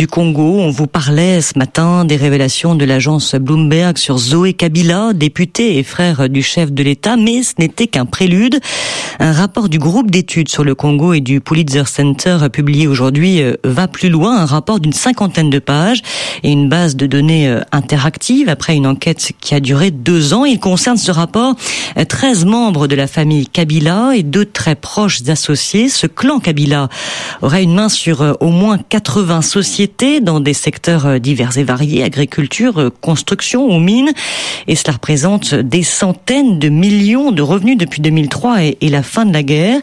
Du Congo, on vous parlait ce matin des révélations de l'agence Bloomberg sur Zoé Kabila, député et frère du chef de l'État, mais ce n'était qu'un prélude. Un rapport du groupe d'études sur le Congo et du Pulitzer Center publié aujourd'hui va plus loin, un rapport d'une 50aine de pages et une base de données interactive après une enquête qui a duré 2 ans. Il concerne ce rapport 13 membres de la famille Kabila et 2 très proches associés. Ce clan Kabila aurait une main sur au moins 80 sociétés dans des secteurs divers et variés, agriculture, construction ou mines. Et cela représente des centaines de millions de revenus depuis 2003 et la fin de la guerre.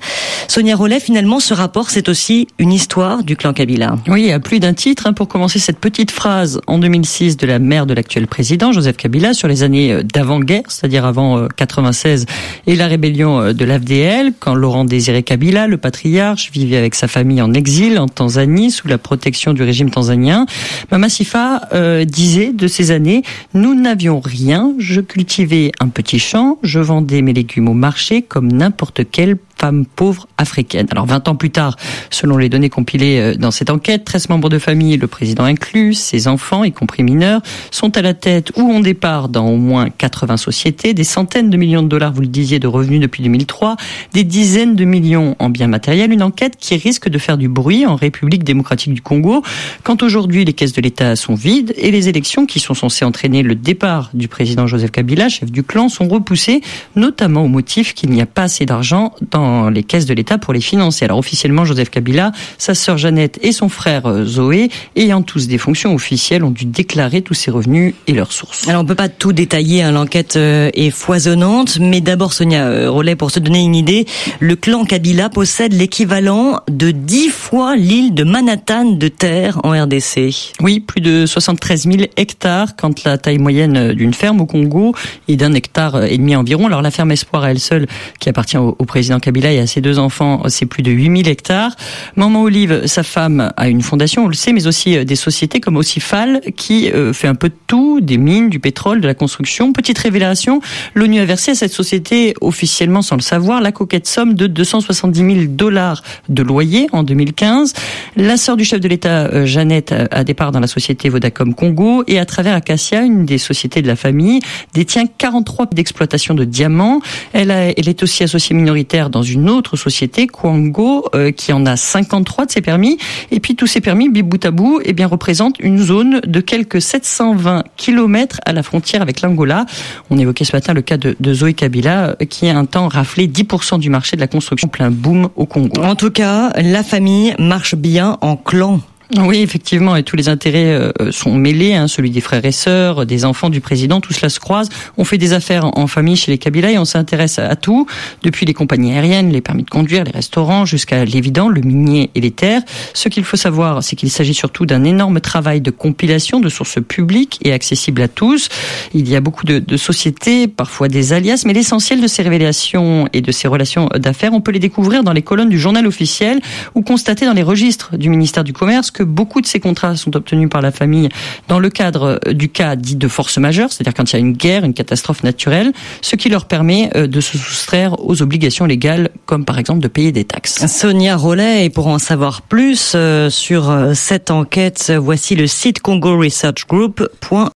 Sonia Rollet, finalement, ce rapport, c'est aussi une histoire du clan Kabila. Oui, à plus d'un titre. Pour commencer, cette petite phrase en 2006 de la mère de l'actuel président, Joseph Kabila, sur les années d'avant-guerre, c'est-à-dire avant 96 et la rébellion de l'AFDL, quand Laurent Désiré Kabila, le patriarche, vivait avec sa famille en exil en Tanzanie sous la protection du régime tanzanien. Mama Sifa disait de ces années: nous n'avions rien, je cultivais un petit champ, je vendais mes légumes au marché comme n'importe quelle femme pauvre africaine. Alors 20 ans plus tard, selon les données compilées dans cette enquête, 13 membres de famille, le président inclus, ses enfants, y compris mineurs, sont à la tête ou ont départ dans au moins 80 sociétés, des centaines de millions de dollars, vous le disiez, de revenus depuis 2003, des dizaines de millions en biens matériels, une enquête qui risque de faire du bruit en République démocratique du Congo, quand aujourd'hui les caisses de l'État sont vides et les élections qui sont censées entraîner le départ du président Joseph Kabila, chef du clan, sont repoussées, notamment au motif qu'il n'y a pas assez d'argent dans les caisses de l'État pour les financer. Alors officiellement, Joseph Kabila, sa sœur Jeannette et son frère Zoé, ayant tous des fonctions officielles, ont dû déclarer tous ces revenus et leurs sources. Alors on peut pas tout détailler, l'enquête est foisonnante, mais d'abord Sonia Rollet, pour se donner une idée, le clan Kabila possède l'équivalent de 10 fois l'île de Manhattan de terre en RDC. Oui, plus de 73 000 hectares, quand la taille moyenne d'une ferme au Congo est d'1,5 hectare environ. Alors la ferme Espoir à elle seule, qui appartient au président Kabila et à ses 2 enfants, c'est plus de 8 000 hectares. Maman Olive, sa femme, a une fondation, on le sait, mais aussi des sociétés comme Ocifal, qui fait un peu de tout, des mines, du pétrole, de la construction. Petite révélation, l'ONU a versé à cette société, officiellement sans le savoir, la coquette somme de 270 000 dollars de loyer en 2015. La sœur du chef de l'État, Jeannette, a départ dans la société Vodacom Congo et à travers Acacia, une des sociétés de la famille, détient 43 d'exploitation de diamants. Elle est aussi associée minoritaire dans une autre société, Kwango, qui en a 53 de ses permis. Et puis tous ces permis, bout à bout, représentent une zone de quelques 720 kilomètres à la frontière avec l'Angola. On évoquait ce matin le cas de Zoé Kabila, qui a un temps raflé 10% du marché de la construction, plein boom au Congo. En tout cas, la famille marche bien en clan. Oui, effectivement, et tous les intérêts sont mêlés, celui des frères et sœurs, des enfants du président, tout cela se croise. On fait des affaires en famille chez les Kabila et on s'intéresse à tout, depuis les compagnies aériennes, les permis de conduire, les restaurants, jusqu'à l'évident, le minier et les terres. Ce qu'il faut savoir, c'est qu'il s'agit surtout d'un énorme travail de compilation de sources publiques et accessibles à tous. Il y a beaucoup de sociétés, parfois des alias, mais l'essentiel de ces révélations et de ces relations d'affaires, on peut les découvrir dans les colonnes du journal officiel ou constater dans les registres du ministère du Commerce que beaucoup de ces contrats sont obtenus par la famille dans le cadre du cas dit de force majeure, c'est-à-dire quand il y a une guerre, une catastrophe naturelle, ce qui leur permet de se soustraire aux obligations légales, comme par exemple de payer des taxes. Sonia Rollet, et pour en savoir plus sur cette enquête, voici le site congoresearchgroup.org.